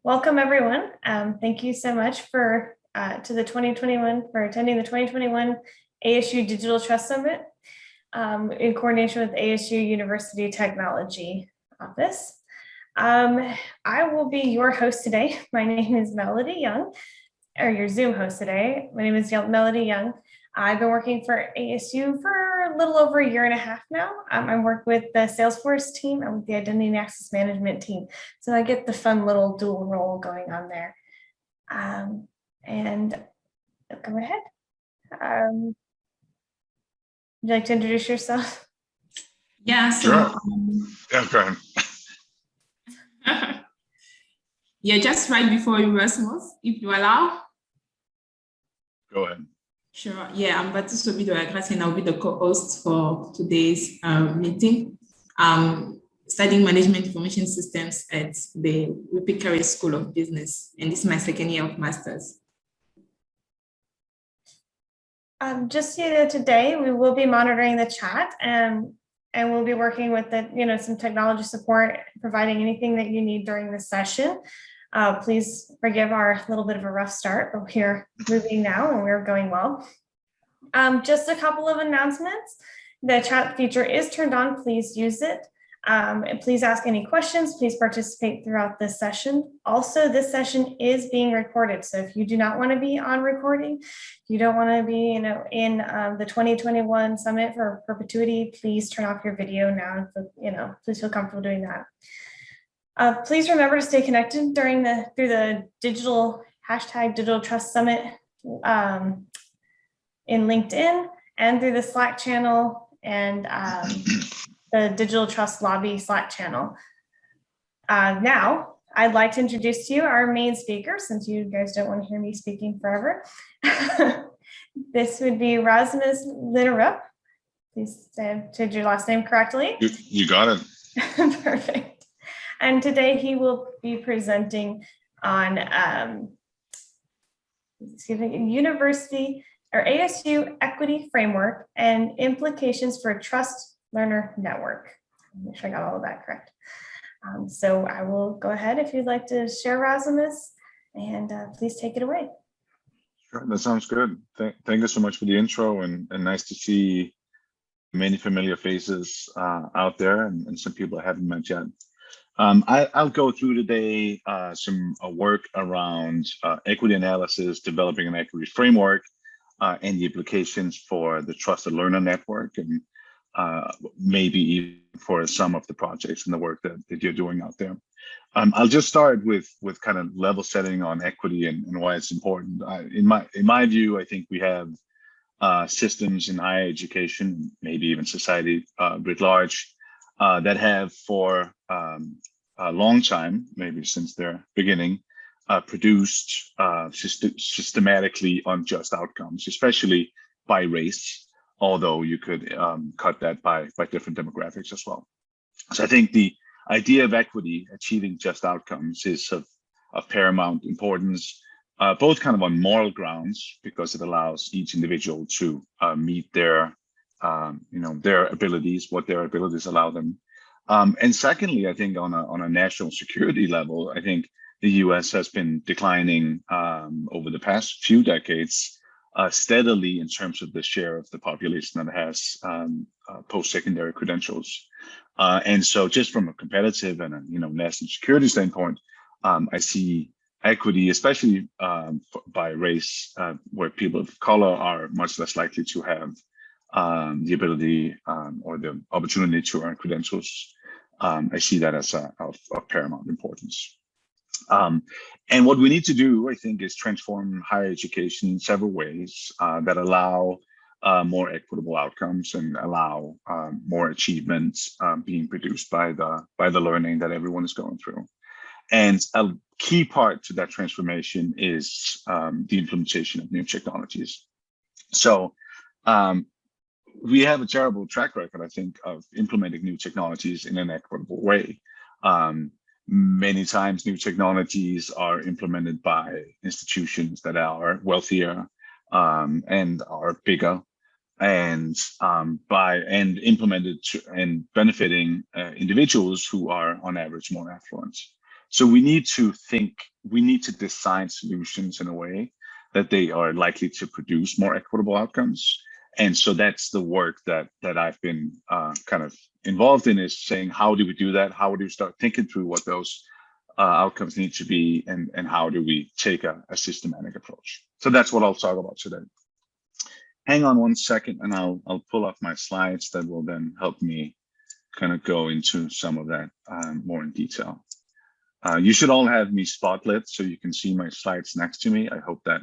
Welcome, everyone. Thank you so much for attending the 2021 ASU Digital Trust Summit in coordination with ASU University Technology Office. I will be your host today. My name is Melody Young, or your Zoom host today. My name is Melody Young. I've been working for ASU for a little over a year and a half now. I work with the Salesforce team and with the Identity and Access Management team. So I get the fun little dual role going on there. And go ahead. Would you like to introduce yourself? Yeah, so sure. Yeah, go ahead. Yeah, just right before you, Rasmus, if you allow. Go ahead. Sure. Yeah, I'm Baptiste Obido-Agrassi, and I'll be the co-host for today's meeting. Studying Management Information Systems at the Whippy Carey School of Business, and this is my second year of master's. Just so you know, today we will be monitoring the chat and we'll be working with some technology support, providing anything that you need during this session. Please forgive our little bit of a rough start, but we're moving now and we're going well. Just a couple of announcements. The chat feature is turned on. Please use it. And please ask any questions. Please participate throughout this session. Also, this session is being recorded. So if you do not want to be on recording, you don't want to be in the 2021 Summit for perpetuity, please turn off your video now. Please feel comfortable doing that. Please remember to stay connected through the digital Digital Trust Summit in LinkedIn and through the Slack channel and the Digital Trust Lobby Slack channel. Now, I'd like to introduce to you our main speaker, since you guys don't want to hear me speaking forever. This would be Rasmus Lynnerup. Please say your last name correctly. You got it. Perfect. And today he will be presenting on University or ASU Equity Framework and Implications for Trust Learner Network. Make sure I got all of that correct. So I will go ahead if you'd like to share, Rasmus, and please take it away. Sure, that sounds good. Thank you so much for the intro, and nice to see many familiar faces out there and some people I haven't met yet. I'll go through today some work around equity analysis, developing an equity framework, and the implications for the Trusted Learner Network, and maybe even for some of the projects and the work that you're doing out there. I'll just start with kind of level setting on equity and why it's important. In my view, I think we have systems in higher education, maybe even society writ large, that have for a long time, maybe since their beginning, produced systematically unjust outcomes, especially by race, although you could cut that by different demographics as well. So I think the idea of equity, achieving just outcomes, is of paramount importance, both kind of on moral grounds, because it allows each individual to meet their abilities, what their abilities allow them. And secondly, I think on a national security level, I think the US has been declining over the past few decades steadily in terms of the share of the population that has post-secondary credentials. And so just from a competitive and a national security standpoint, I see equity, especially by race, where people of color are much less likely to have the ability or the opportunity to earn credentials. I see that as of paramount importance. And what we need to do, I think, is transform higher education in several ways that allow more equitable outcomes and allow more achievements being produced by the learning that everyone is going through. And a key part to that transformation is the implementation of new technologies. So we have a terrible track record, I think, of implementing new technologies in an equitable way. Many times new technologies are implemented by institutions that are wealthier and are bigger, and implemented and benefiting individuals who are on average more affluent. So we need to design solutions in a way that they are likely to produce more equitable outcomes. And so that's the work that I've been kind of involved in, is saying, how do we do that? How do we start thinking through what those outcomes need to be, and how do we take a systematic approach? So that's what I'll talk about today. Hang on one second, and I'll pull up my slides that will then help me kind of go into some of that more in detail. You should all have me spotlit so you can see my slides next to me. I hope that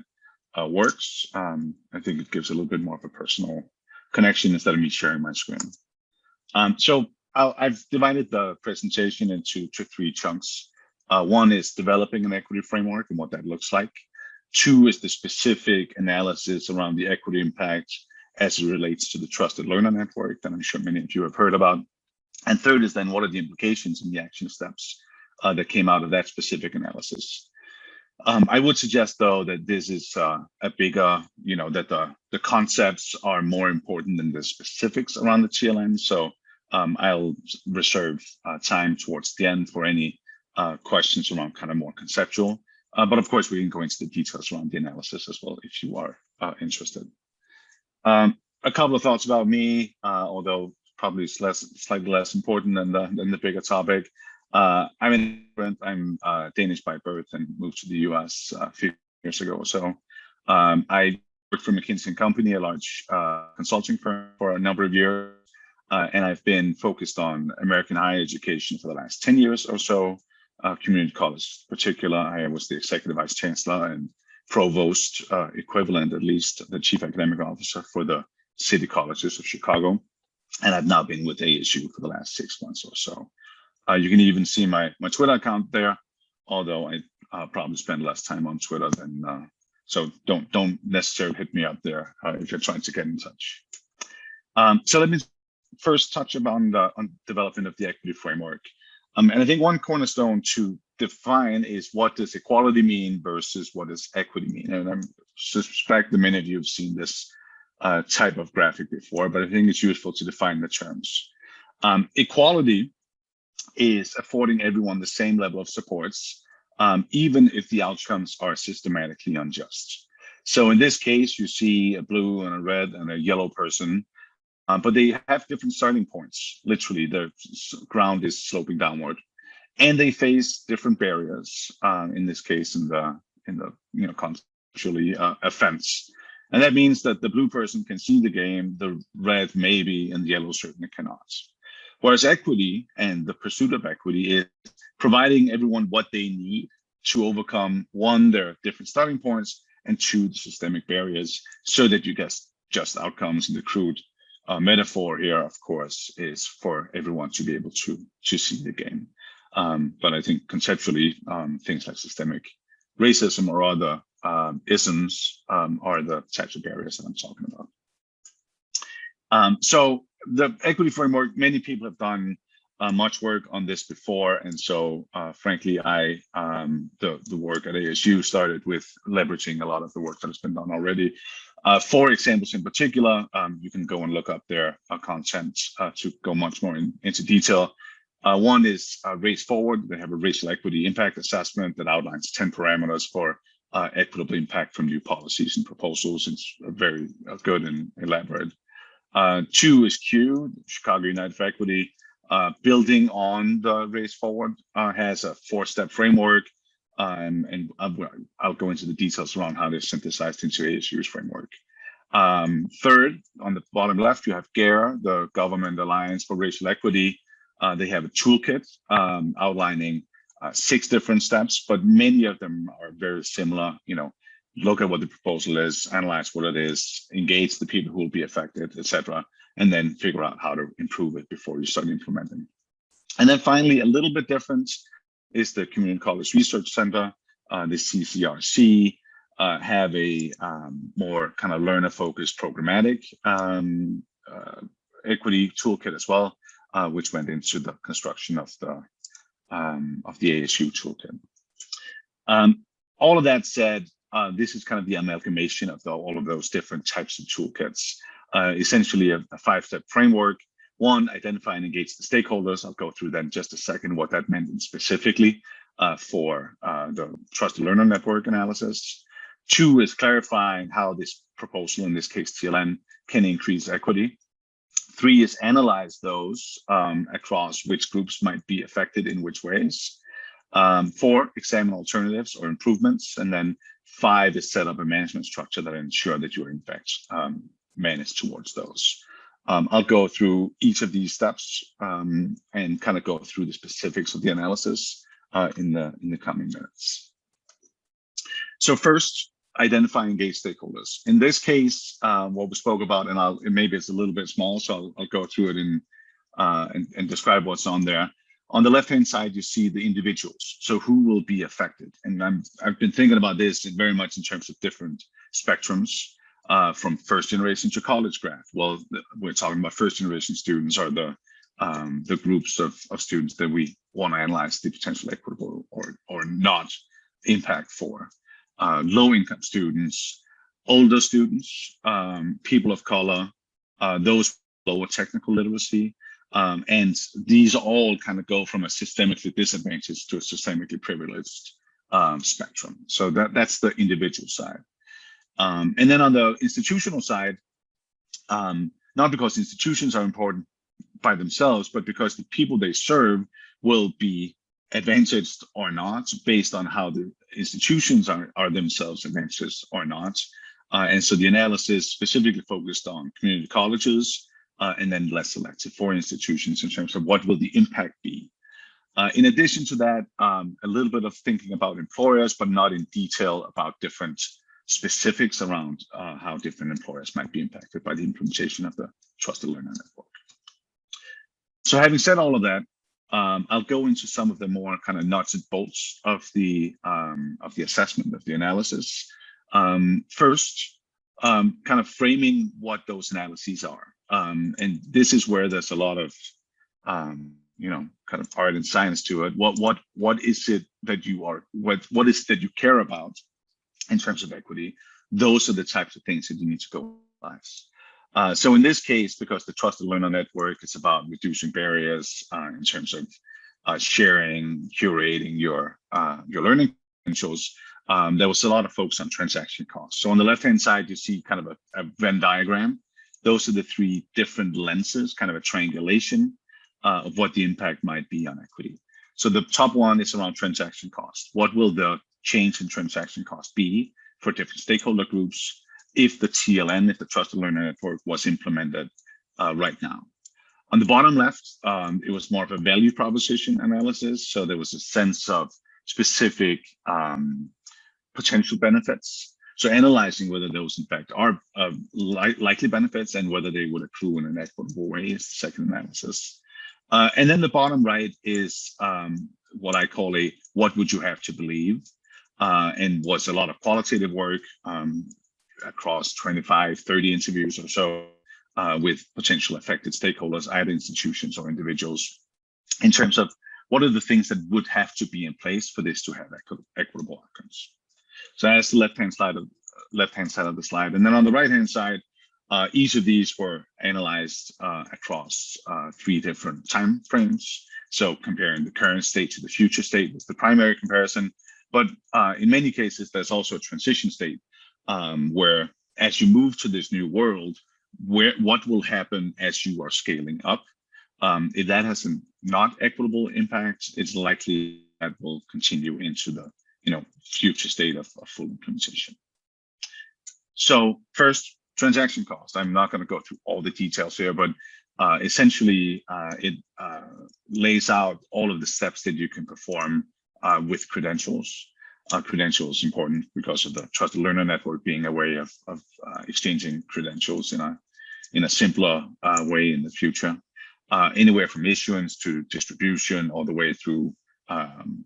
works. I think it gives a little bit more of a personal connection instead of me sharing my screen. So I've divided the presentation into 3 chunks. One is developing an equity framework and what that looks like. 2 is the specific analysis around the equity impact as it relates to the trusted learner network that I'm sure many of you have heard about. And 3rd is then, what are the implications and the action steps that came out of that specific analysis. I would suggest, though, that this is a bigger, that the concepts are more important than the specifics around the TLN. So I'll reserve time towards the end for any questions around kind of more conceptual. But of course, we can go into the details around the analysis as well if you are interested. A couple of thoughts about me, although probably slightly less important than the bigger topic. I'm Danish by birth and moved to the US a few years ago or so. I worked for McKinsey & Company, a large consulting firm, for a number of years. And I've been focused on American higher education for the last 10 years or so. Community college in particular. I was the executive vice chancellor and provost equivalent, at least the chief academic officer for the city colleges of Chicago. And I've now been with ASU for the last 6 months or so. You can even see my Twitter account there, although I probably spend less time on Twitter than, so don't necessarily hit me up there if you're trying to get in touch. So let me first touch on development of the equity framework. And I think one cornerstone to define is, what does equality mean versus what does equity mean? And I suspect that many of you have seen this type of graphic before, but I think it's useful to define the terms. Equality is affording everyone the same level of supports, even if the outcomes are systematically unjust. So in this case, you see a blue and a red and a yellow person, but they have different starting points. Literally, the ground is sloping downward, and they face different barriers. In this case, in the conceptually a fence, and that means that the blue person can see the game, the red maybe, and the yellow certainly cannot. Whereas equity and the pursuit of equity is providing everyone what they need to overcome, 1, their different starting points, and 2, the systemic barriers, so that you get just outcomes. And the crude metaphor here, of course, is for everyone to be able to see the game. But I think conceptually, things like systemic racism or other isms are the types of barriers that I'm talking about. So the equity framework, many people have done much work on this before, and so frankly, the work at ASU started with leveraging a lot of the work that has been done already. 4 examples in particular, you can go and look up their content to go much more into detail. One is Race Forward. They have a racial equity impact assessment that outlines 10 parameters for equitable impact from new policies and proposals. It's very good and elaborate. 2 is Q, Chicago United for Equity. Building on the Race Forward, has a 4-step framework. And I'll go into the details around how they're synthesized into ASU's framework. 3rd, on the bottom left, you have GARE, the Government Alliance for Racial Equity. They have a toolkit outlining 6 different steps, but many of them are very similar. Look at what the proposal is, analyze what it is, engage the people who will be affected, etc., and then figure out how to improve it before you start implementing. And then finally, a little bit different is the Community College Research Center, the CCRC, have a more kind of learner-focused programmatic equity toolkit as well, which went into the construction of the ASU toolkit. All of that said, this is kind of the amalgamation of all of those different types of toolkits. Essentially a 5-step framework. 1, identify and engage the stakeholders. I'll go through that in just a second, what that meant specifically. for the trusted learner network analysis. 2 is clarifying how this proposal, in this case TLN, can increase equity. 3 is analyze those across which groups might be affected in which ways. 4, examine alternatives or improvements. And then 5 is set up a management structure that ensure that you're in fact managed towards those. I'll go through each of these steps and kind of go through the specifics of the analysis in the coming minutes. So first, identify engaged stakeholders. In this case, what we spoke about, and maybe it's a little bit small, so I'll go through it and describe what's on there. On the left-hand side, you see the individuals. So who will be affected? And I've been thinking about this very much in terms of different spectrums, from first generation to college grad. Well, we're talking about first generation students are the groups of students that we want to analyze the potential equitable or not impact for. Low-income students, older students, people of color, those with lower technical literacy, and these all kind of go from a systemically disadvantaged to a systemically privileged spectrum. So that's the individual side. And then on the institutional side, not because institutions are important by themselves, but because the people they serve will be advantaged or not based on how the institutions are themselves advantaged or not. And so the analysis specifically focused on community colleges and then less selective for institutions in terms of what will the impact be. In addition to that, a little bit of thinking about employers, but not in detail about different specifics around how different employers might be impacted by the implementation of the Trusted Learner Network. So having said all of that, I'll go into some of the more kind of nuts and bolts of the assessment of the analysis. First, kind of framing what those analyses are. And this is where there's a lot of kind of art and science to it. What is it that you are, what is it that you care about in terms of equity? Those are the types of things that you need to go analyze. So in this case, because the Trusted Learner Network is about reducing barriers in terms of sharing, curating your learning credentials, there was a lot of focus on transaction costs. So on the left-hand side, you see kind of a Venn diagram. Those are the 3 different lenses, kind of a triangulation of what the impact might be on equity. So the top one is around transaction cost. What will the change in transaction cost be for different stakeholder groups if the TLN, if the Trusted Learner Network was implemented right now? On the bottom left, it was more of a value proposition analysis. So there was a sense of specific potential benefits. So analyzing whether those in fact are likely benefits and whether they would accrue in an equitable way is the second analysis. And then the bottom right is what I call a what would you have to believe, and was a lot of qualitative work across 25, 30 interviews or so with potential affected stakeholders, either institutions or individuals, in terms of what are the things that would have to be in place for this to have equitable outcomes. So that's the left-hand side of the slide. And then on the right-hand side, each of these were analyzed across 3 different time frames. So comparing the current state to the future state was the primary comparison. But in many cases, there's also a transition state where as you move to this new world, what will happen as you are scaling up? If that has a not equitable impact, it's likely that will continue into the future state of full implementation. So first, transaction cost. I'm not going to go through all the details here, but essentially it lays out all of the steps that you can perform with credentials. Credentials is important because of the Trusted Learner Network being a way of exchanging credentials in a simpler way in the future. Anywhere from issuance to distribution, all the way through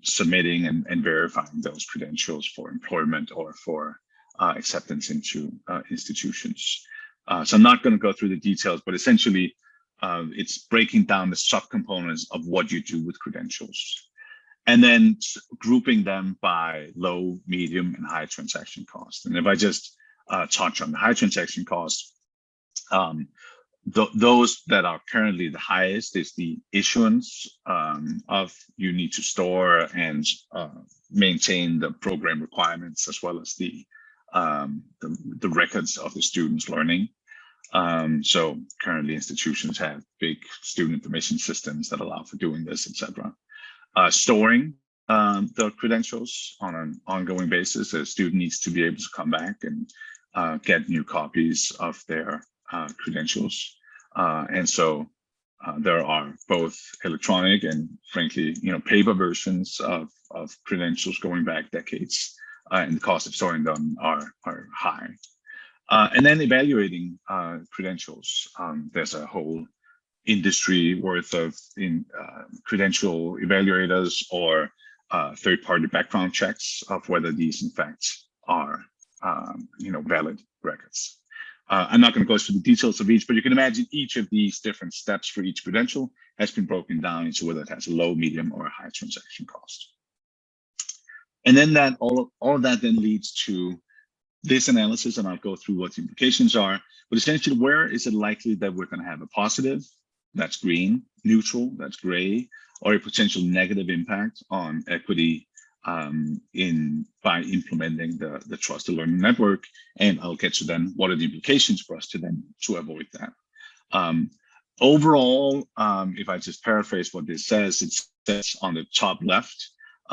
submitting and verifying those credentials for employment or for acceptance into institutions. So I'm not going to go through the details, but essentially it's breaking down the subcomponents of what you do with credentials, and then grouping them by low, medium, and high transaction cost. And if I just touch on the high transaction cost, those that are currently the highest is the issuance of you need to store and maintain the program requirements as well as the records of the students learning. So currently institutions have big student information systems that allow for doing this, etc. Storing the credentials on an ongoing basis. A student needs to be able to come back and get new copies of their credentials. And so there are both electronic and frankly, paper versions of credentials going back decades, and the cost of storing them are high. And then evaluating credentials. There's a whole industry worth of credential evaluators or third-party background checks of whether these in fact are valid records. I'm not going to go through the details of each, but you can imagine each of these different steps for each credential has been broken down into whether it has a low, medium, or a high transaction cost. And then that all of that then leads to this analysis, and I'll go through what the implications are. But essentially, where is it likely that we're going to have a positive, that's green, neutral, that's gray, or a potential negative impact on equity by implementing the trusted learning network? And I'll get to then what are the implications for us to avoid that. Overall, if I just paraphrase what this says, it says on the top left,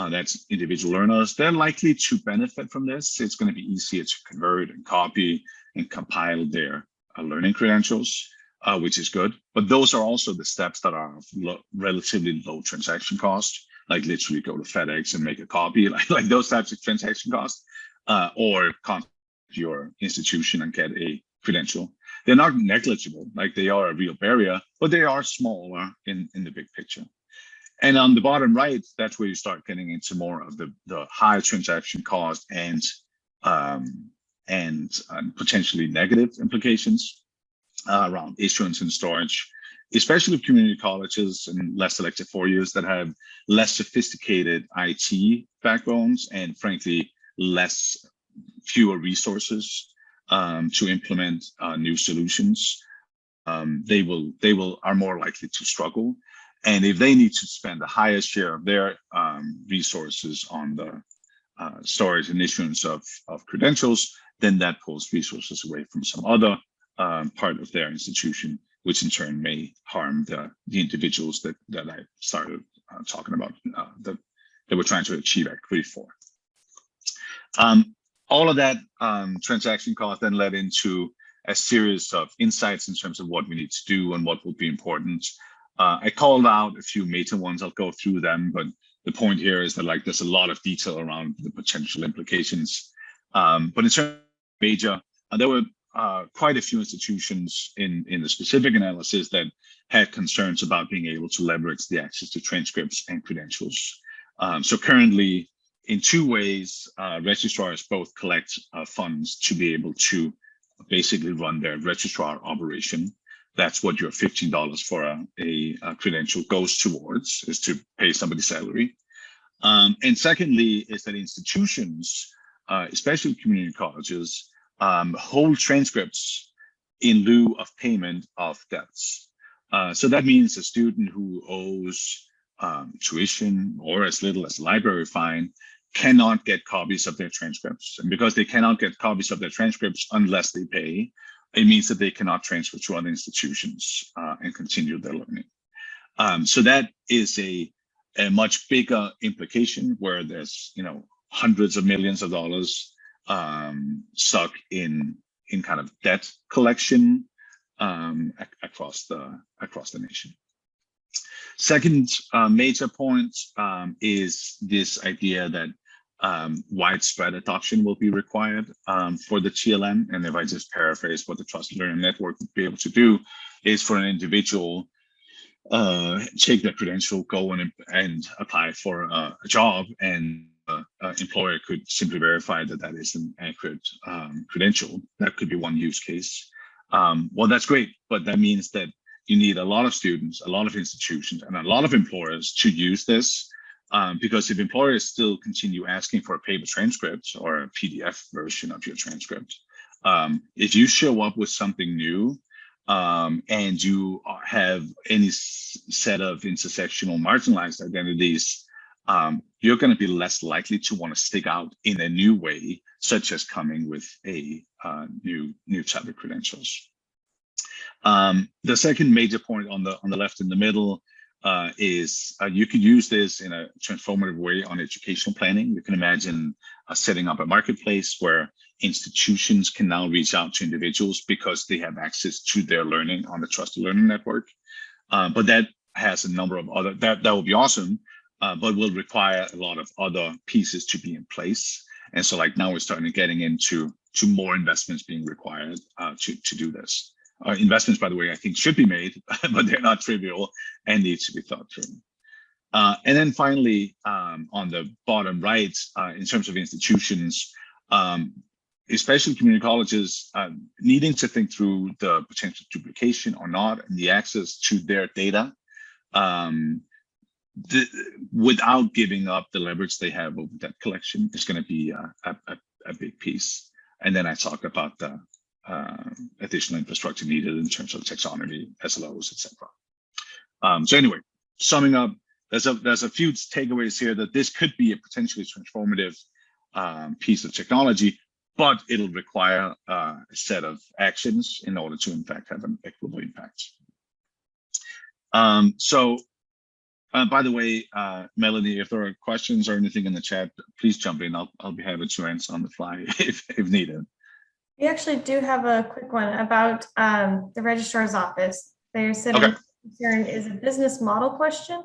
that's individual learners. They're likely to benefit from this. It's going to be easier to convert and copy and compile their learning credentials, which is good. But those are also the steps that are relatively low transaction cost, like literally go to FedEx and make a copy, like those types of transaction costs, or contact your institution and get a credential. They're not negligible, like they are a real barrier, but they are smaller in the big picture. And on the bottom right, that's where you start getting into more of the high transaction cost and potentially negative implications around issuance and storage, especially with community colleges and less selective 4 years that have less sophisticated IT backbones and frankly fewer resources to implement new solutions. They are more likely to struggle. And if they need to spend the highest share of their resources on the storage and issuance of credentials, then that pulls resources away from some other part of their institution, which in turn may harm the individuals that I started talking about that we're trying to achieve equity for. All of that transaction cost then led into a series of insights in terms of what we need to do and what will be important. I called out a few major ones. I'll go through them, but the point here is that there's a lot of detail around the potential implications. But in terms of major, there were quite a few institutions in the specific analysis that had concerns about being able to leverage the access to transcripts and credentials. So currently, in two ways, registrars both collect funds to be able to basically run their registrar operation. That's what your $15 for a credential goes towards, is to pay somebody's salary. And secondly, is that institutions, especially community colleges, hold transcripts in lieu of payment of debts. So that means a student who owes tuition or as little as a library fine cannot get copies of their transcripts. And because they cannot get copies of their transcripts unless they pay, it means that they cannot transfer to other institutions and continue their learning. So that is a much bigger implication where there's hundreds of millions of dollars stuck in kind of debt collection across the nation. Second major point is this idea that widespread adoption will be required for the TLN. And if I just paraphrase what the Trusted Learning Network would be able to do, is for an individual take their credential, go and apply for a job, and employer could simply verify that that is an accurate credential. That could be one use case. Well, that's great, but that means that you need a lot of students, a lot of institutions, and a lot of employers to use this. Because if employers still continue asking for a paper transcript or a PDF version of your transcript, if you show up with something new, and you have any set of intersectional marginalized identities, you're going to be less likely to want to stick out in a new way, such as coming with a new type of credentials. The second major point on the left in the middle is you could use this in a transformative way on educational planning. You can imagine setting up a marketplace where institutions can now reach out to individuals because they have access to their learning on the trusted learning network. But that has a number of other, that would be awesome, but will require a lot of other pieces to be in place. And so like now we're starting getting into more investments being required to do this. Investments, by the way, I think should be made, but they're not trivial and need to be thought through. And then finally, on the bottom right, in terms of institutions, especially community colleges, needing to think through the potential duplication or not and the access to their data without giving up the leverage they have over that collection is going to be a big piece. And then I talk about the additional infrastructure needed in terms of taxonomy, SLOs, etc. So anyway, summing up, there's a few takeaways here that this could be a potentially transformative piece of technology, but it'll require a set of actions in order to, in fact, have an equitable impact. By the way, Melanie, if there are questions or anything in the chat, please jump in. I'll be happy to answer on the fly if needed. We actually do have a quick one about the registrar's office. They said concern is a business model question,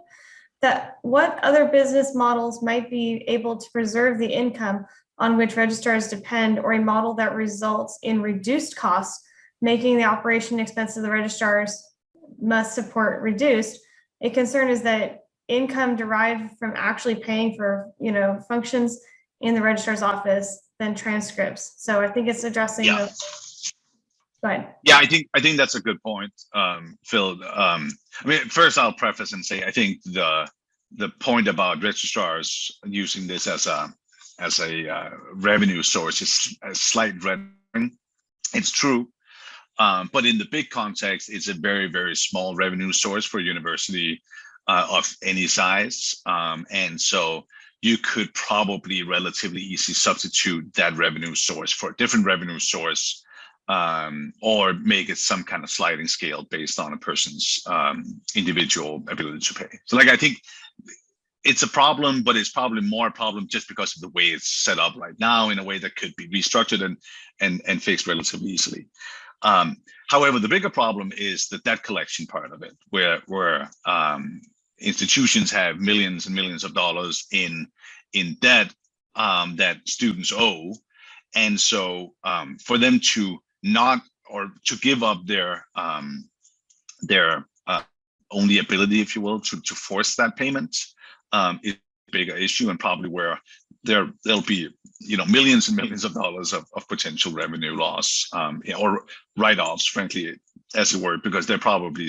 that what other business models might be able to preserve the income on which registrars depend, or a model that results in reduced costs, making the operation expenses of the registrars must support reduced. A concern is that income derived from actually paying for functions in the registrar's office than transcripts. So I think it's addressing the. Go ahead. Yeah, I think that's a good point, Phil. I mean, first I'll preface and say I think the point about registrars using this as a revenue source is a slight red herring. It's true, but in the big context, it's a very, very small revenue source for a university of any size, and so you could probably relatively easily substitute that revenue source for a different revenue source, or make it some kind of sliding scale based on a person's individual ability to pay. So like, I think it's a problem, but it's probably more a problem just because of the way it's set up right now in a way that could be restructured and fixed relatively easily. However, the bigger problem is the debt collection part of it, where institutions have millions and millions of dollars in debt that students owe, and so for them to not, or to give up their only ability, if you will, to force that payment is a bigger issue, and probably where there'll be millions and millions of dollars of potential revenue loss, or write-offs, frankly, as it were, because they're probably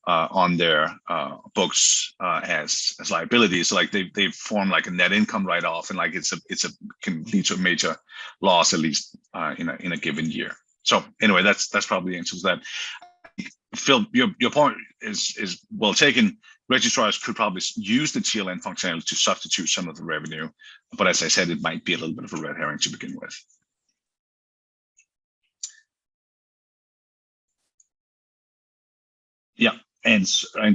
on their books as liabilities. So like they form like a net income write-off, and like can lead to a major loss, at least in a given year. So anyway, that's probably the answer to that. Phil, your point is well taken. Registrars could probably use the TLN functionality to substitute some of the revenue, but as I said, it might be a little bit of a red herring to begin with. Yeah. And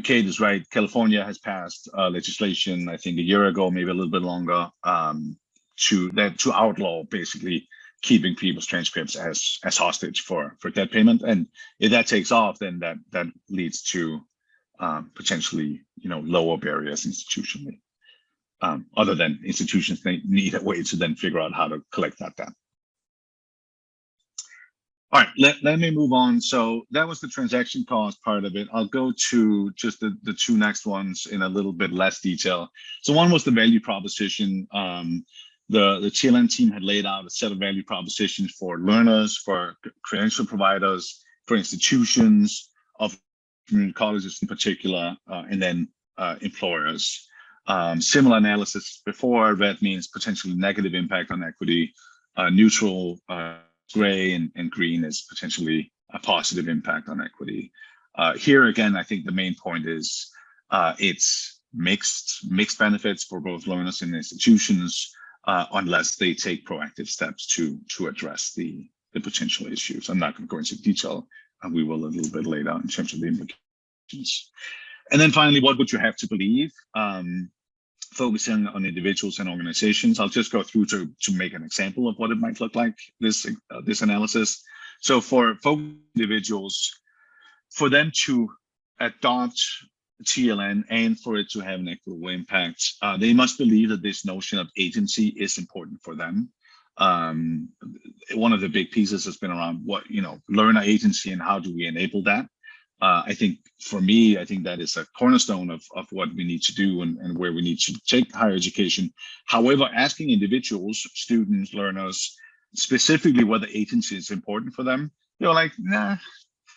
Kate is right. California has passed legislation, I think a year ago, maybe a little bit longer, to outlaw basically keeping people's transcripts as hostage for debt payment. And if that takes off, then that leads to potentially lower barriers institutionally. Other than institutions, they need a way to then figure out how to collect that debt. All right, let me move on. So that was the transaction cost part of it. I'll go to just the two next ones in a little bit less detail. So one was the value proposition. The TLN team had laid out a set of value propositions for learners, for credential providers, for institutions of community colleges in particular, and then employers. Similar analysis before. Red means potentially negative impact on equity. Neutral, gray, and green is potentially a positive impact on equity. Here again, I think the main point is it's mixed benefits for both learners and institutions, unless they take proactive steps to address the potential issues. I'm not going to go into detail, and we will a little bit later in terms of the implications. And then finally, what would you have to believe? Focusing on individuals and organizations. I'll just go through to make an example of what it might look like, this analysis. So for individuals, for them to adopt TLN and for it to have an equitable impact, they must believe that this notion of agency is important for them. One of the big pieces has been around learner agency and how do we enable that. I think for me, I think that is a cornerstone of what we need to do and where we need to take higher education. However, asking individuals, students, learners, specifically whether agency is important for them, they're like, nah,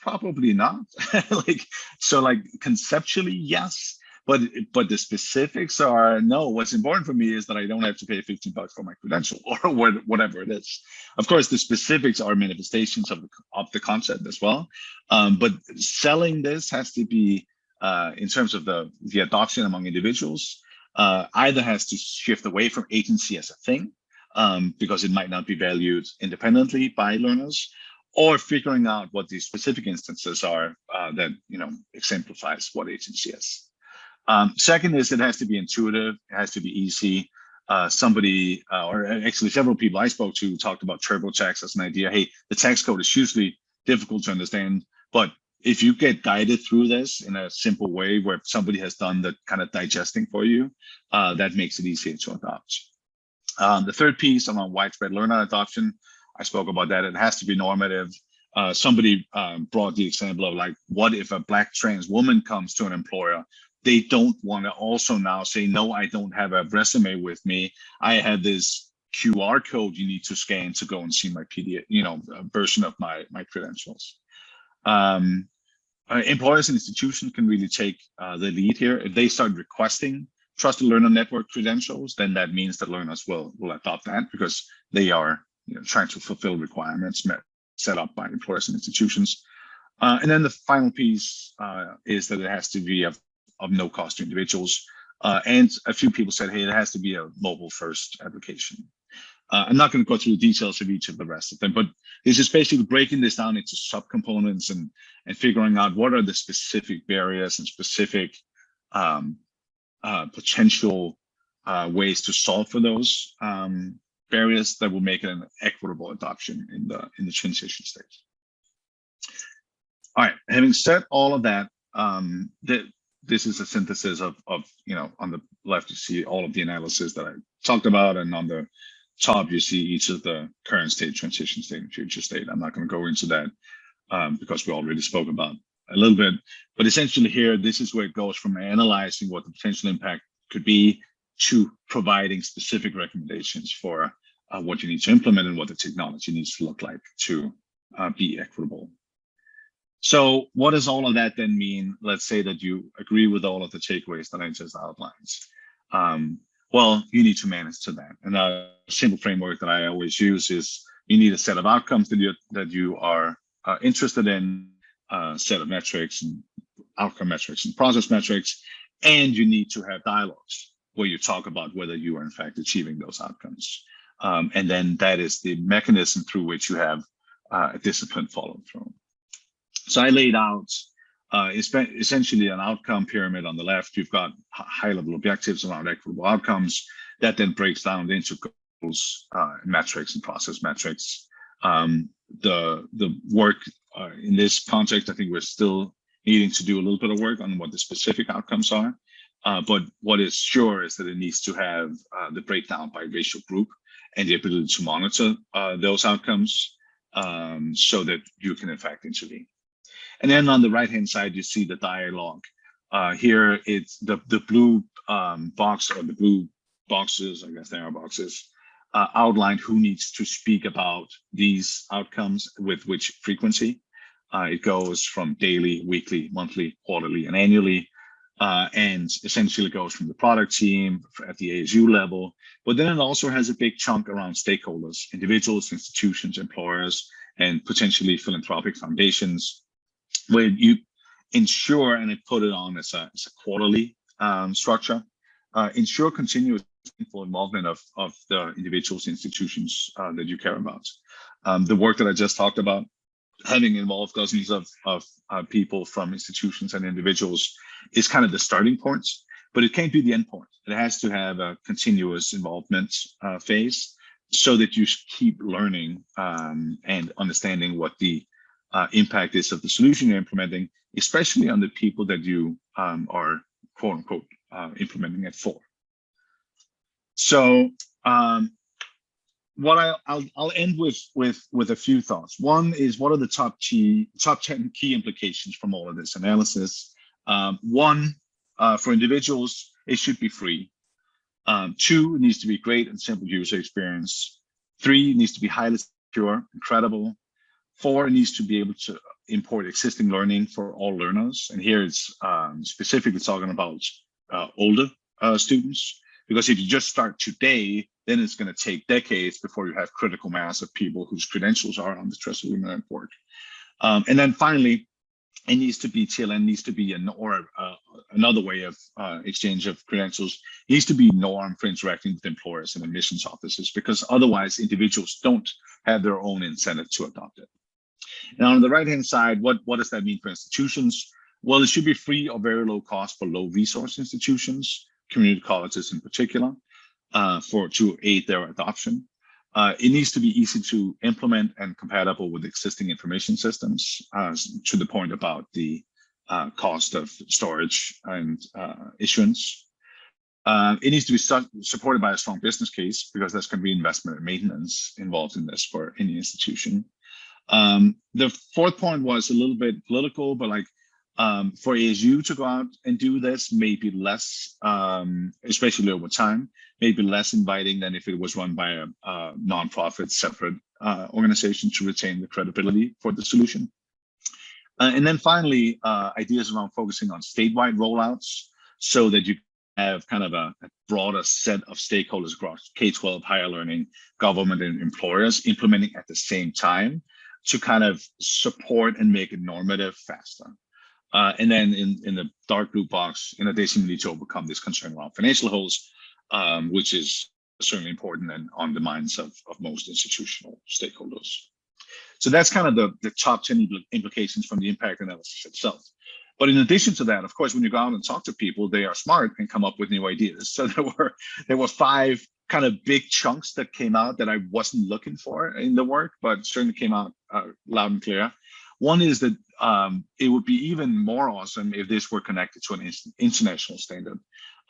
probably not. So conceptually, yes. But the specifics are no. What's important for me is that I don't have to pay $15 for my credential or whatever it is. Of course, the specifics are manifestations of the concept as well. But selling this has to be in terms of the adoption among individuals. Either has to shift away from agency as a thing because it might not be valued independently by learners, or figuring out what the specific instances are that exemplifies what agency is. Second is it has to be intuitive, it has to be easy. Somebody, or actually several people I spoke to talked about TurboTax as an idea. Hey, the tax code is usually difficult to understand, but if you get guided through this in a simple way where somebody has done the kind of digesting for you, that makes it easier to adopt. The third piece around widespread learner adoption, I spoke about that. It has to be normative. Somebody brought the example of what if a Black trans woman comes to an employer? They don't want to also now say, no, I don't have a resume with me. I have this QR code you need to scan to go and see my PDF, version of my credentials. Employers and institutions can really take the lead here. If they start requesting trusted learner network credentials, then that means that learners will adopt that because they are trying to fulfill requirements set up by employers and institutions. And then the final piece is that it has to be of no cost to individuals. And a few people said, hey, it has to be a mobile first application. I'm not going to go through the details of each of the rest of them, but this is basically breaking this down into subcomponents and figuring out what are the specific barriers and specific potential ways to solve for those barriers that will make it an equitable adoption in the transition stage. All right, having said all of that, this is a synthesis of on the left, you see all of the analysis that I talked about, and on the top, you see each of the current state, transition state, and future state. I'm not going to go into that because we already spoke about a little bit, but essentially here, this is where it goes from analyzing what the potential impact could be to providing specific recommendations for what you need to implement and what the technology needs to look like to be equitable. So what does all of that then mean? Let's say that you agree with all of the takeaways that I just outlined. Well, you need to manage to that. And a simple framework that I always use is you need a set of outcomes that you are interested in, a set of metrics and outcome metrics and process metrics, and you need to have dialogues where you talk about whether you are in fact achieving those outcomes. And then that is the mechanism through which you have a disciplined follow through. So I laid out essentially an outcome pyramid on the left. You've got high-level objectives around equitable outcomes that then breaks down into goals, metrics, and process metrics. The work in this context, I think we're still needing to do a little bit of work on what the specific outcomes are. But what is sure is that it needs to have the breakdown by racial group and the ability to monitor those outcomes so that you can in fact intervene. And then on the right-hand side, you see the dialogue. Here, it's the blue box, or the blue boxes, I guess they are boxes, outline who needs to speak about these outcomes with which frequency. It goes from daily, weekly, monthly, quarterly, and annually, and essentially goes from the product team at the ASU level. But then it also has a big chunk around stakeholders, individuals, institutions, employers, and potentially philanthropic foundations, where you ensure, and I put it on as a quarterly structure, ensure continuous involvement of the individuals, institutions that you care about. The work that I just talked about, having involved dozens of people from institutions and individuals, is kind of the starting point, but it can't be the end point. It has to have a continuous involvement phase, so that you keep learning and understanding what the impact is of the solution you're implementing, especially on the people that you are quote unquote implementing it for. So what I'll end with a few thoughts. One is, what are the top 10 key implications from all of this analysis? One, for individuals, it should be free. 2, it needs to be great and simple user experience. 3, it needs to be highly secure and credible. 4, it needs to be able to import existing learning for all learners. And here it's specifically talking about older students, because if you just start today, then it's going to take decades before you have critical mass of people whose credentials are on the trusted learning network. And then finally, it needs to be, TLN needs to be another way of exchange of credentials, needs to be norm for interacting with employers and admissions offices, because otherwise individuals don't have their own incentive to adopt it. Now, on the right-hand side, what does that mean for institutions? Well, it should be free or very low cost for low resource institutions, community colleges in particular, to aid their adoption. It needs to be easy to implement and compatible with existing information systems, to the point about the cost of storage and issuance. It needs to be supported by a strong business case, because there's going to be investment and maintenance involved in this for any institution. The fourth point was a little bit political, but like for ASU to go out and do this, maybe less, especially over time, maybe less inviting than if it was run by a nonprofit separate organization to retain the credibility for the solution. And then finally, ideas around focusing on statewide rollouts, so that you have kind of a broader set of stakeholders across K-12, higher learning, government, and employers implementing at the same time, to kind of support and make it normative faster. And then in the dark blue box, in addition, we need to overcome this concern around financial holes, which is certainly important and on the minds of most institutional stakeholders. So that's kind of the top 10 implications from the impact analysis itself. But in addition to that, of course, when you go out and talk to people, they are smart and come up with new ideas. So there were 5 kind of big chunks that came out that I wasn't looking for in the work, but certainly came out loud and clear. One is that it would be even more awesome if this were connected to an international standard.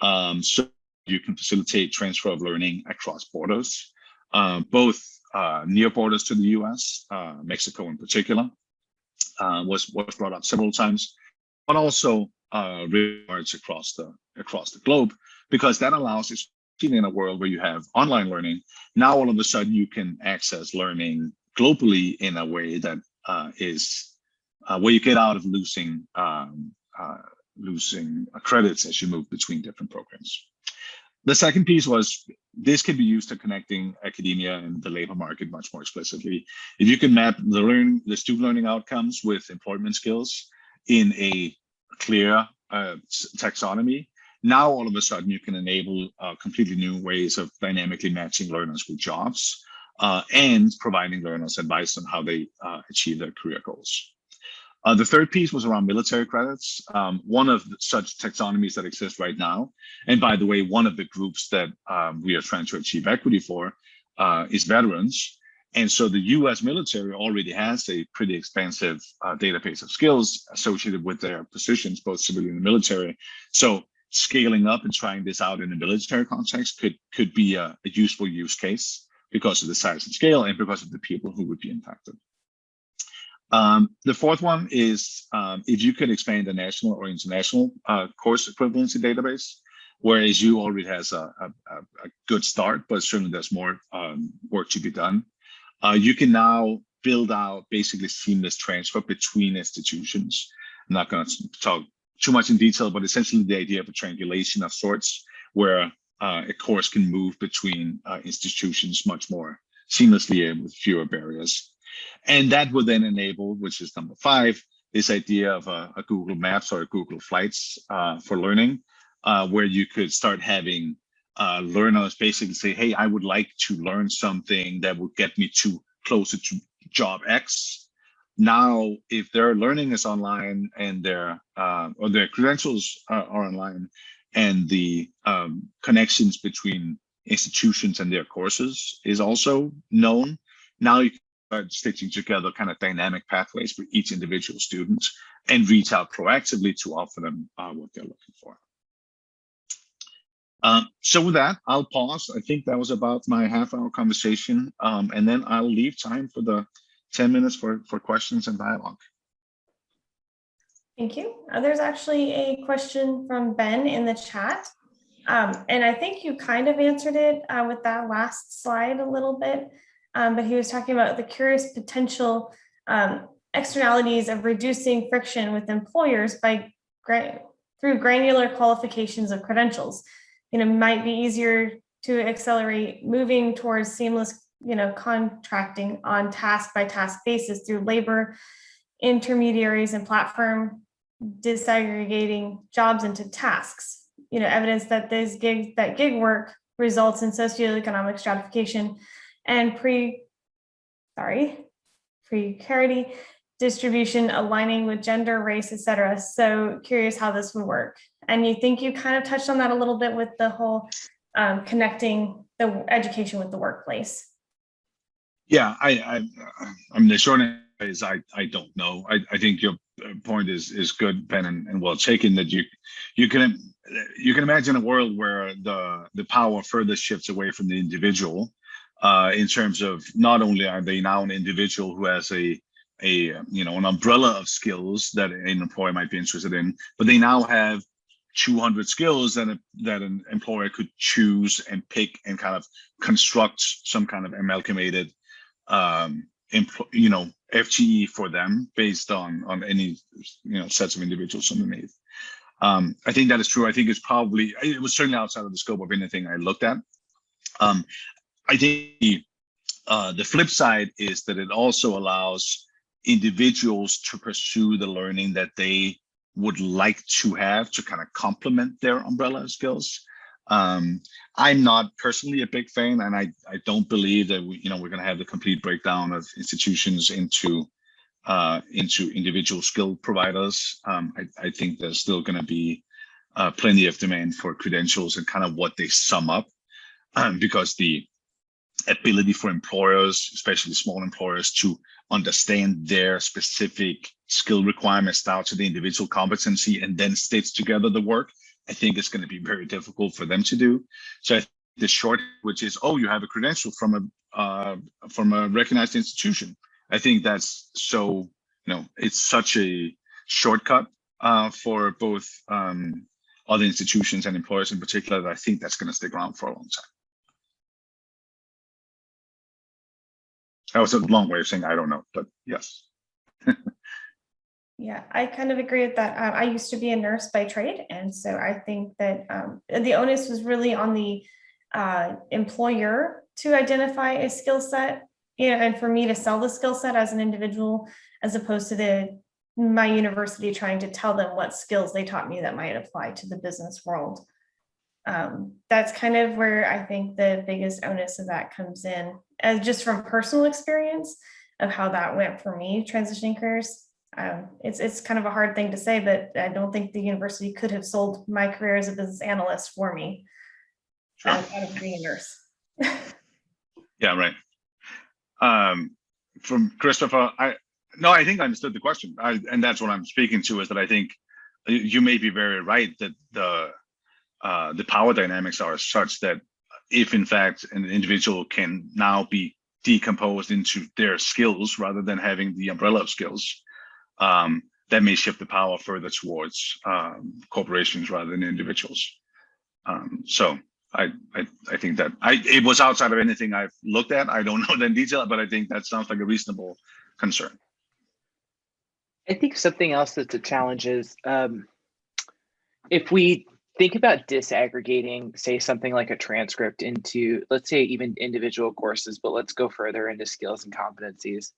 So you can facilitate transfer of learning across borders, both near borders to the US, Mexico in particular, was brought up several times, but also regards across the globe, because that allows, especially in a world where you have online learning, now all of a sudden you can access learning globally in a way that is where you get out of losing credits as you move between different programs. The second piece was, this can be used to connecting academia and the labor market much more explicitly. If you can map the student learning outcomes with employment skills in a clear taxonomy, now all of a sudden you can enable completely new ways of dynamically matching learners with jobs and providing learners advice on how they achieve their career goals. The third piece was around military credits. One of such taxonomies that exists right now, and by the way, one of the groups that we are trying to achieve equity for is veterans. And so the US military already has a pretty expansive database of skills associated with their positions, both civilian and military. So scaling up and trying this out in a military context could be a useful use case, because of the size and scale and because of the people who would be impacted. The fourth one is if you could expand the national or international course equivalency database, whereas you already has a good start, but certainly there's more work to be done. You can now build out basically seamless transfer between institutions. I'm not going to talk too much in detail, but essentially the idea of a triangulation of sorts, where a course can move between institutions much more seamlessly and with fewer barriers. And that would then enable, which is number 5, this idea of a Google Maps or a Google Flights for learning, where you could start having learners basically say, hey, I would like to learn something that would get me closer to job X. Now, if their learning is online and their credentials are online, and the connections between institutions and their courses is also known, now you can start stitching together kind of dynamic pathways for each individual student and reach out proactively to offer them what they're looking for. So with that, I'll pause. I think that was about my half-hour conversation, and then I'll leave time for the 10 minutes for questions and dialogue. Thank you. There's actually a question from Ben in the chat. And I think you kind of answered it with that last slide a little bit, but he was talking about the curious potential externalities of reducing friction with employers through granular qualifications of credentials. Might be easier to accelerate moving towards seamless, contracting on task by task basis through labor intermediaries and platform disaggregating jobs into tasks. Evidence that gig work results in socioeconomic stratification and precarity distribution aligning with gender, race, etc. So curious how this would work. And you think you kind of touched on that a little bit with the whole connecting the education with the workplace. Yeah, I mean, the short answer is I don't know. I think your point is good, Ben, and well taken. That you can imagine a world where the power further shifts away from the individual, in terms of not only are they now an individual who has an umbrella of skills that an employer might be interested in, but they now have 200 skills that an employer could choose and pick and kind of construct some kind of amalgamated FTE for them based on any sets of individuals underneath. I think that is true. I think it was certainly outside of the scope of anything I looked at. I think the flip side is that it also allows individuals to pursue the learning that they would like to have to kind of complement their umbrella skills. I'm not personally a big fan, and I don't believe that we're going to have the complete breakdown of institutions into individual skill providers. I think there's still going to be plenty of demand for credentials and kind of what they sum up, because the ability for employers, especially small employers, to understand their specific skill requirements down to the individual competency and then stitch together the work, I think it's going to be very difficult for them to do. So I think the short, which is, you have a credential from a recognized institution. I think that's so, it's such a shortcut for both other institutions and employers in particular, that I think that's going to stick around for a long time. That was a long way of saying I don't know, but yes. Yeah, I kind of agree with that. I used to be a nurse by trade, and so I think that the onus was really on the employer to identify a skill set, and for me to sell the skill set as an individual, as opposed to my university trying to tell them what skills they taught me that might apply to the business world. That's kind of where I think the biggest onus of that comes in, as just from personal experience of how that went for me transitioning careers. It's kind of a hard thing to say, but I don't think the university could have sold my career as a business analyst for me. Sure. Out of being a nurse. Yeah, right. From Christopher, I think I understood the question, and that's what I'm speaking to, is that I think you may be very right that the power dynamics are such that if in fact an individual can now be decomposed into their skills rather than having the umbrella of skills, that may shift the power further towards corporations rather than individuals. So I think that it was outside of anything I've looked at. I don't know that in detail, but I think that sounds like a reasonable concern. I think something else that's a challenge is if we think about disaggregating, say, something like a transcript into, let's say, even individual courses, but let's go further into skills and competencies.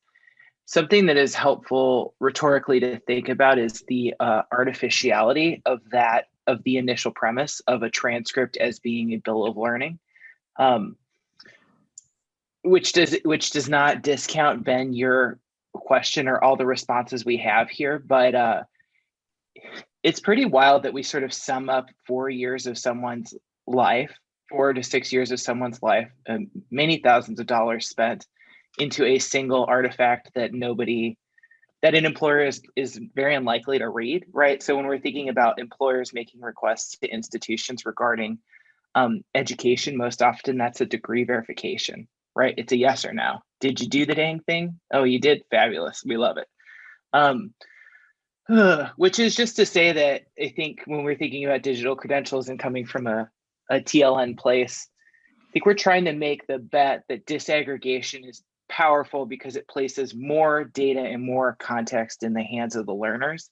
something that is helpful rhetorically to think about is the artificiality of the initial premise of a transcript as being a bill of learning, which does not discount, Ben, your question or all the responses we have here, but it's pretty wild that we sort of sum up 4 years of someone's life, 4 to 6 years of someone's life, and many thousands of dollars spent into a single artifact that an employer is very unlikely to read, right? So when we're thinking about employers making requests to institutions regarding education, most often that's a degree verification, right? It's a yes or no. Did you do the dang thing? Oh, you did? Fabulous. We love it. Which is just to say that I think when we're thinking about digital credentials and coming from a TLN place, I think we're trying to make the bet that disaggregation is powerful because it places more data and more context in the hands of the learners.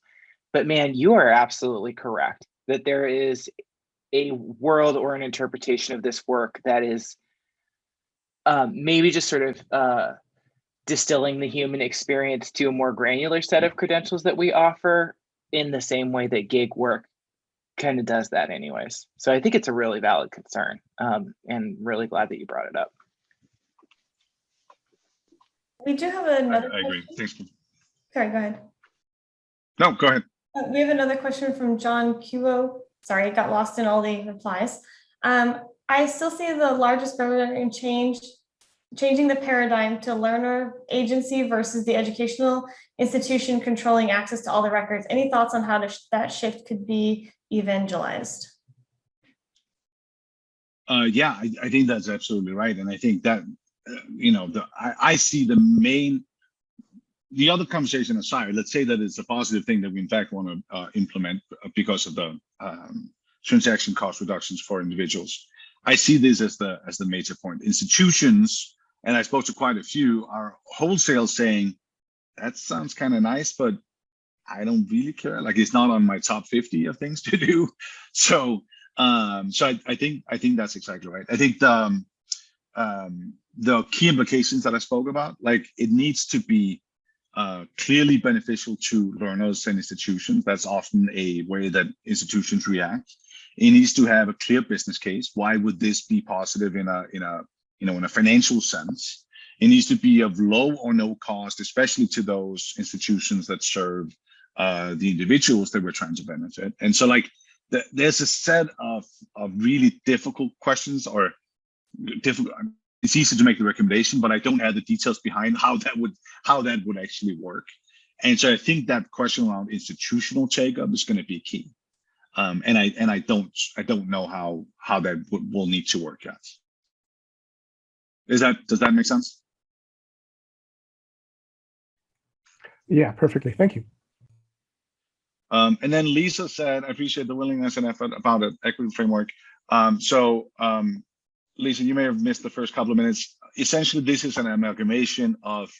But man, you are absolutely correct that there is a world or an interpretation of this work that is maybe just sort of distilling the human experience to a more granular set of credentials that we offer in the same way that gig work kind of does that anyways. So I think it's a really valid concern, and really glad that you brought it up. We do have another I agree. question. Thanks. Sorry, go ahead. No, go ahead. We have another question from John Cuo. Sorry, it got lost in all the replies. I still see the largest barrier in changing the paradigm to learner agency versus the educational institution controlling access to all the records. Any thoughts on how that shift could be evangelized? Yeah, I think that's absolutely right. And I think that, I see the other conversation aside, let's say that it's a positive thing that we in fact want to implement because of the transaction cost reductions for individuals. I see this as the major point. Institutions, and I spoke to quite a few, are wholesale saying, that sounds kind of nice, but I don't really care. Like, it's not on my top 50 of things to do. So I think that's exactly right. I think the key implications that I spoke about, like, it needs to be clearly beneficial to learners and institutions. That's often a way that institutions react. It needs to have a clear business case. Why would this be positive in a financial sense? It needs to be of low or no cost, especially to those institutions that serve the individuals that we're trying to benefit. And so, like, there's a set of really difficult questions, or difficult. It's easy to make the recommendation, but I don't have the details behind how that would actually work. And so I think that question around institutional take-up is going to be key. And I don't know how that will need to work yet. Does that make sense? Yeah, perfectly. Thank you. And then Lisa said, I appreciate the willingness and effort about an equity framework. Lisa, you may have missed the first couple of minutes. Essentially, this is an amalgamation of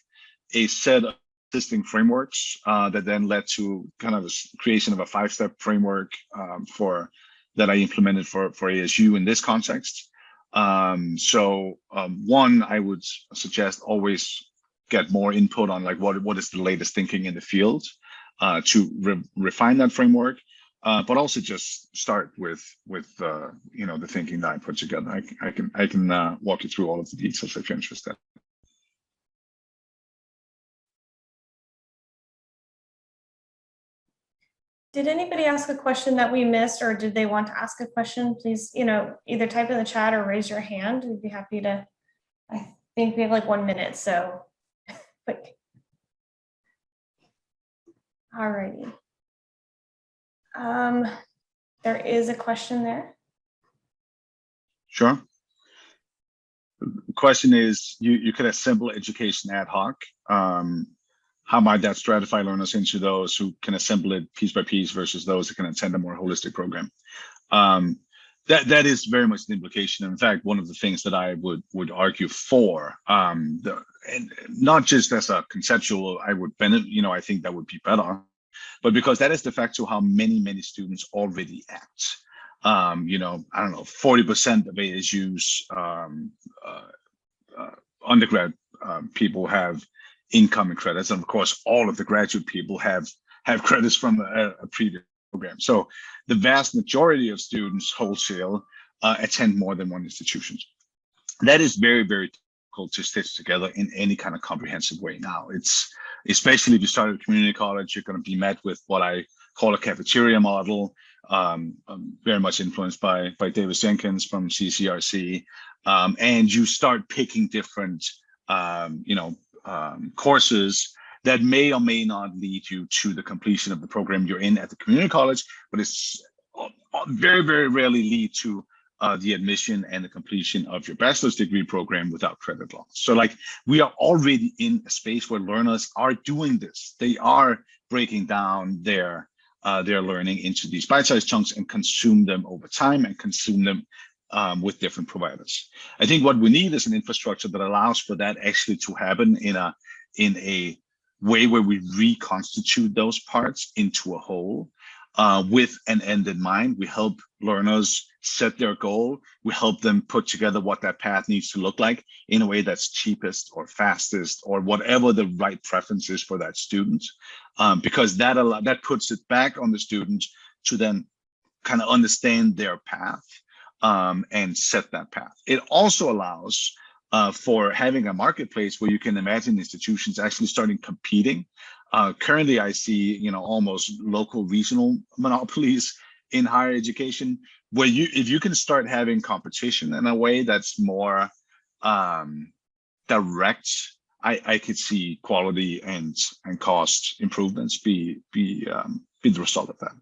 a set of existing frameworks that then led to kind of a creation of a 5-step framework that I implemented for ASU in this context. One, I would suggest always get more input on, like, what is the latest thinking in the field to refine that framework. But also just start with the thinking that I put together. I can walk you through all of the details if you're interested. Did anybody ask a question that we missed, or did they want to ask a question? Please, either type in the chat or raise your hand. We'd be happy to. I think we have like 1 minute, so quick. All righty. There is a question there. Sure. The question is, you could assemble education ad hoc. How might that stratify learners into those who can assemble it piece by piece versus those who can attend a more holistic program? That is very much the implication. In fact, one of the things that I would argue for, and not just as a conceptual, I think that would be better, but because that is de facto how many students already act. I don't know, 40% of ASU's undergrad people have incoming credits. And of course, all of the graduate people have credits from a previous program. So the vast majority of students wholesale attend more than one institution. That is very, very difficult to stitch together in any kind of comprehensive way now. It's, especially if you start at community college, you're going to be met with what I call a cafeteria model, very much influenced by Davis Jenkins from CCRC. And you start picking different, courses that may or may not lead you to the completion of the program you're in at the community college, but it's very, very rarely lead to the admission and the completion of your bachelor's degree program without credit loss. So like, we are already in a space where learners are doing this. They are breaking down their learning into these bite-sized chunks and consume them over time and consume them with different providers. I think what we need is an infrastructure that allows for that actually to happen in a way where we reconstitute those parts into a whole with an end in mind. We help learners set their goal. We help them put together what that path needs to look like in a way that's cheapest or fastest or whatever the right preference is for that student, because that puts it back on the student to then kind of understand their path and set that path. It also allows for having a marketplace where you can imagine institutions actually starting competing. Currently, I see almost local regional monopolies in higher education, where if you can start having competition in a way that's more direct, I could see quality and cost improvements be the result of that.